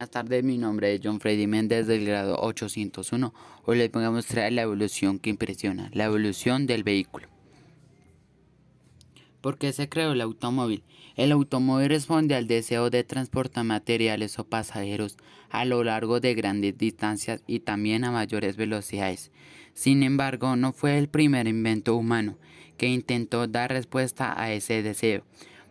Buenas tardes, mi nombre es John Freddy Méndez del grado 801. Hoy les voy a mostrar la evolución que impresiona, la evolución del vehículo. ¿Por qué se creó el automóvil? El automóvil responde al deseo de transportar materiales o pasajeros a lo largo de grandes distancias y también a mayores velocidades. Sin embargo, no fue el primer invento humano que intentó dar respuesta a ese deseo.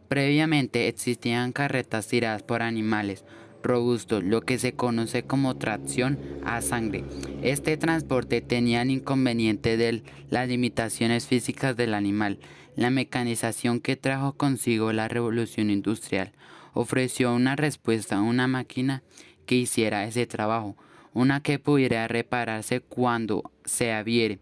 Previamente existían carretas tiradas por animales robustos, lo que se conoce como tracción a sangre. Este transporte tenía el inconveniente de las limitaciones físicas del animal. La mecanización que trajo consigo la revolución industrial ofreció una respuesta a una máquina que hiciera ese trabajo, una que pudiera repararse cuando se aviere,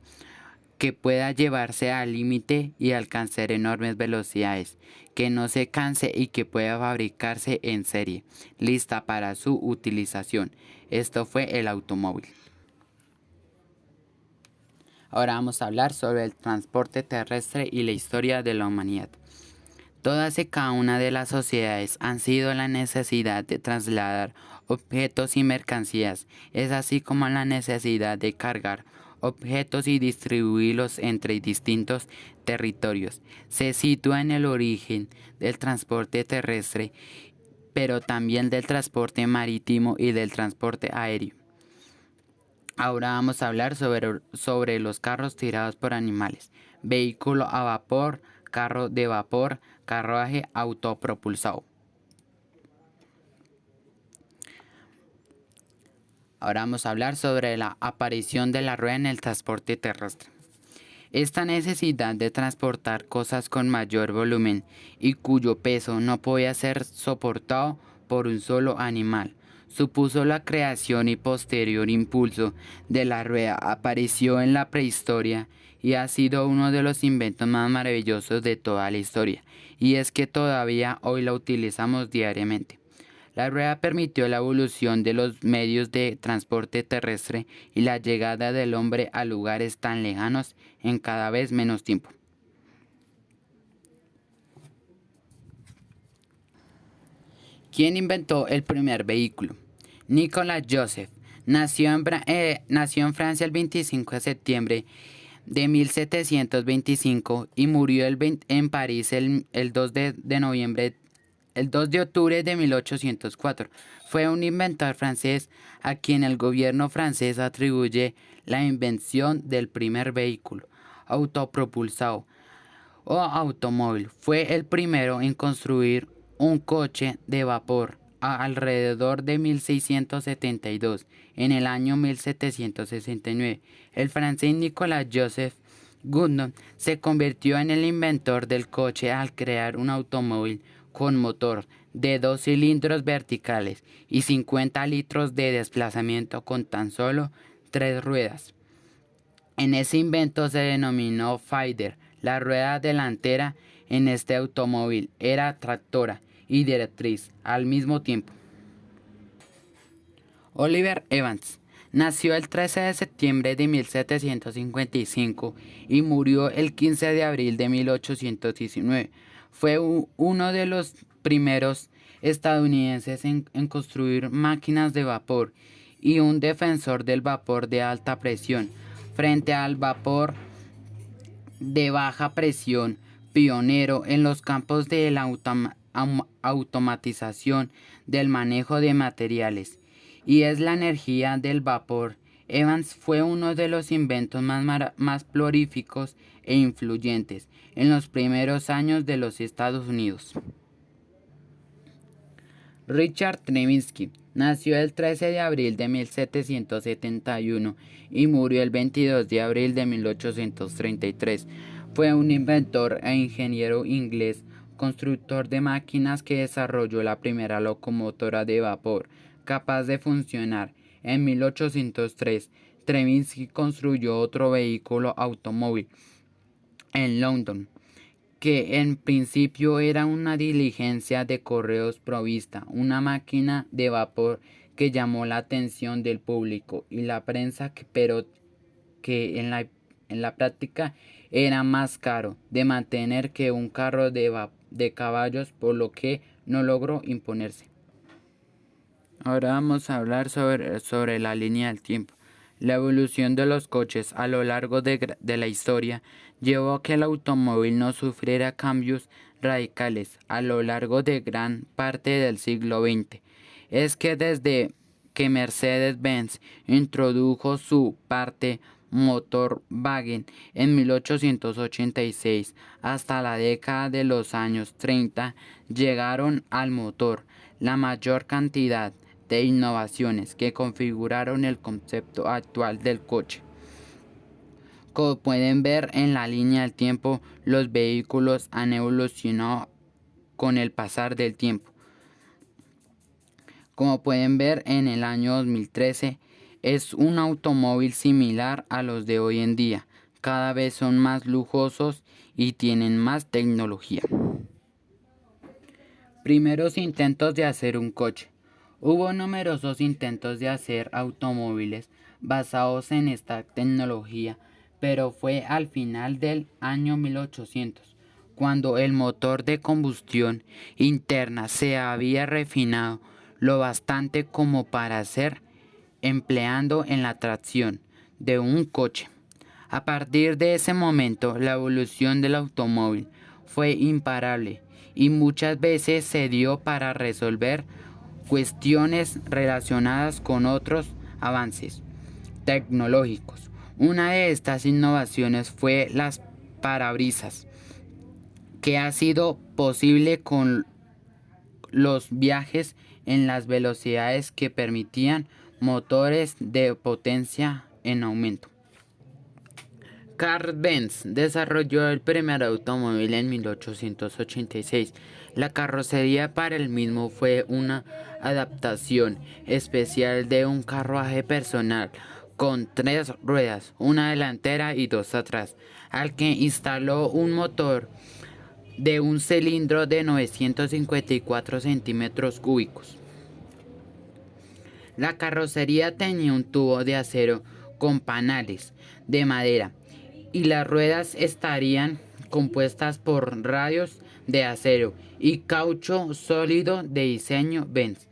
que pueda llevarse al límite y alcanzar enormes velocidades, que no se canse y que pueda fabricarse en serie, lista para su utilización. Esto fue el automóvil. Ahora vamos a hablar sobre el transporte terrestre y la historia de la humanidad. Todas y cada una de las sociedades han sido la necesidad de trasladar objetos y mercancías, es así como la necesidad de cargar objetos y distribuirlos entre distintos territorios. Se sitúa en el origen del transporte terrestre, pero también del transporte marítimo y del transporte aéreo. Ahora vamos a hablar sobre los carros tirados por animales, vehículo a vapor, carro de vapor, carruaje autopropulsado. Ahora vamos a hablar sobre la aparición de la rueda en el transporte terrestre. Esta necesidad de transportar cosas con mayor volumen y cuyo peso no podía ser soportado por un solo animal supuso la creación y posterior impulso de la rueda. Apareció en la prehistoria y ha sido uno de los inventos más maravillosos de toda la historia, y es que todavía hoy la utilizamos diariamente. La rueda permitió la evolución de los medios de transporte terrestre y la llegada del hombre a lugares tan lejanos en cada vez menos tiempo. ¿Quién inventó el primer vehículo? Nicolas Joseph. Nació en Francia el 25 de septiembre de 1725 y murió en París el 2 de noviembre el 2 de octubre de 1804. Fue un inventor francés a quien el gobierno francés atribuye la invención del primer vehículo autopropulsado o automóvil. Fue el primero en construir un coche de vapor alrededor de 1672. En el año 1769, el francés Nicolas Joseph Goudon se convirtió en el inventor del coche al crear un automóvil con motor de 2 cilindros verticales y 50 litros de desplazamiento con tan solo 3 ruedas. En ese invento se denominó Fader. La rueda delantera en este automóvil era tractora y directriz al mismo tiempo. Oliver Evans nació el 13 de septiembre de 1755 y murió el 15 de abril de 1819. Fue uno de los primeros estadounidenses en construir máquinas de vapor y un defensor del vapor de alta presión frente al vapor de baja presión, pionero en los campos de la automatización del manejo de materiales, y es la energía del vapor. Evans fue uno de los inventos más prolíficos e influyentes en los primeros años de los Estados Unidos. Richard Trevithick nació el 13 de abril de 1771 y murió el 22 de abril de 1833. Fue un inventor e ingeniero inglés, constructor de máquinas que desarrolló la primera locomotora de vapor capaz de funcionar. En 1803, Trevithick construyó otro vehículo automóvil en London, que en principio era una diligencia de correos provista, una máquina de vapor que llamó la atención del público y la prensa, pero que en la práctica era más caro de mantener que un carro de caballos, por lo que no logró imponerse. Ahora vamos a hablar sobre la línea del tiempo. La evolución de los coches a lo largo de la historia llevó a que el automóvil no sufriera cambios radicales a lo largo de gran parte del siglo XX. Es que desde que Mercedes-Benz introdujo su parte Motorwagen en 1886 hasta la década de los años 30 llegaron al motor la mayor cantidad de innovaciones que configuraron el concepto actual del coche. Como pueden ver en la línea del tiempo, los vehículos han evolucionado con el pasar del tiempo. Como pueden ver en el año 2013, es un automóvil similar a los de hoy en día. Cada vez son más lujosos y tienen más tecnología. Primeros intentos de hacer un coche. Hubo numerosos intentos de hacer automóviles basados en esta tecnología, pero fue al final del año 1800, cuando el motor de combustión interna se había refinado lo bastante como para ser empleando en la tracción de un coche. A partir de ese momento, la evolución del automóvil fue imparable y muchas veces se dio para resolver cuestiones relacionadas con otros avances tecnológicos. Una de estas innovaciones fue las parabrisas, que ha sido posible con los viajes en las velocidades que permitían motores de potencia en aumento. Carl Benz desarrolló el primer automóvil en 1886. La carrocería para el mismo fue una adaptación especial de un carruaje personal con 3 ruedas, una delantera y 2 atrás, al que instaló un motor de un cilindro de 954 centímetros cúbicos. La carrocería tenía un tubo de acero con panales de madera y las ruedas estarían compuestas por radios de acero y caucho sólido de diseño Benz.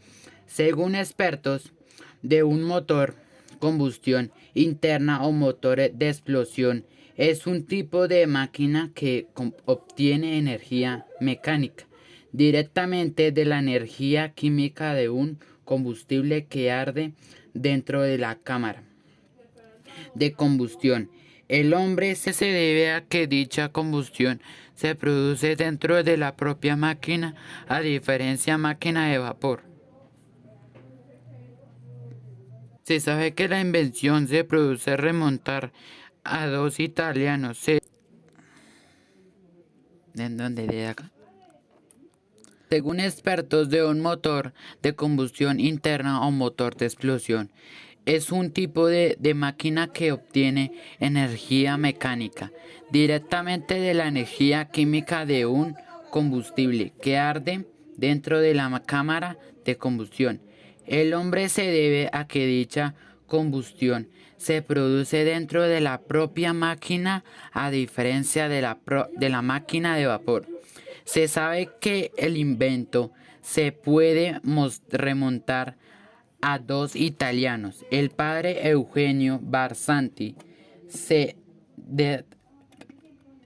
Según expertos de un motor combustión interna o motor de explosión, es un tipo de máquina que obtiene energía mecánica directamente de la energía química de un combustible que arde dentro de la cámara de combustión. El nombre se debe a que dicha combustión se produce dentro de la propia máquina, a diferencia máquina de vapor. Se sabe que la invención se produce remontar a 2 italianos. ¿En dónde de acá? Según expertos de un motor de combustión interna o motor de explosión, es un tipo de máquina que obtiene energía mecánica directamente de la energía química de un combustible que arde dentro de la cámara de combustión. El nombre se debe a que dicha combustión se produce dentro de la propia máquina a diferencia de la máquina de vapor. Se sabe que el invento se puede remontar a 2 italianos, el padre Eugenio Barsanti,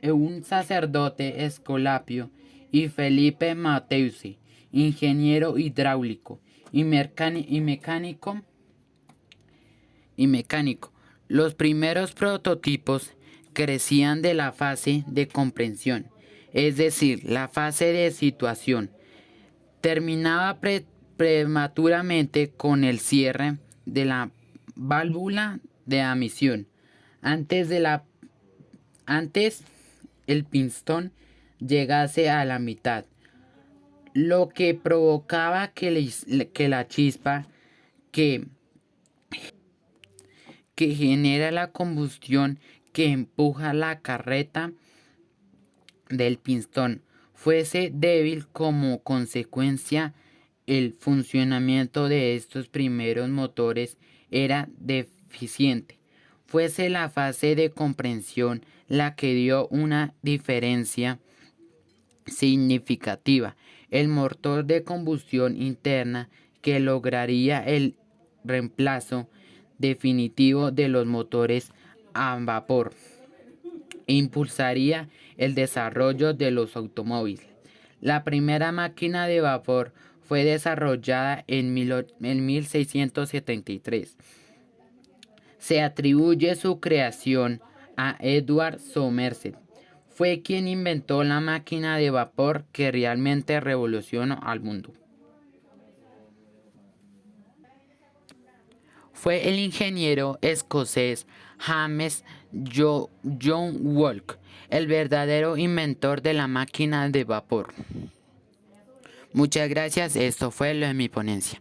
un sacerdote escolapio, y Felipe Matteucci, ingeniero hidráulico y mecánico. Los primeros prototipos crecían de la fase de comprensión, es decir, la fase de situación. Terminaba prematuramente con el cierre de la válvula de admisión. Antes el pistón llegase a la mitad, lo que provocaba que la chispa que genera la combustión que empuja la carreta del pistón fuese débil. Como consecuencia, el funcionamiento de estos primeros motores era deficiente. Fuese la fase de comprensión la que dio una diferencia significativa. El motor de combustión interna que lograría el reemplazo definitivo de los motores a vapor e impulsaría el desarrollo de los automóviles. La primera máquina de vapor fue desarrollada en 1673. Se atribuye su creación a Edward Somerset. Fue quien inventó la máquina de vapor que realmente revolucionó al mundo. Fue el ingeniero escocés James John Watt el verdadero inventor de la máquina de vapor. Muchas gracias, esto fue lo de mi ponencia.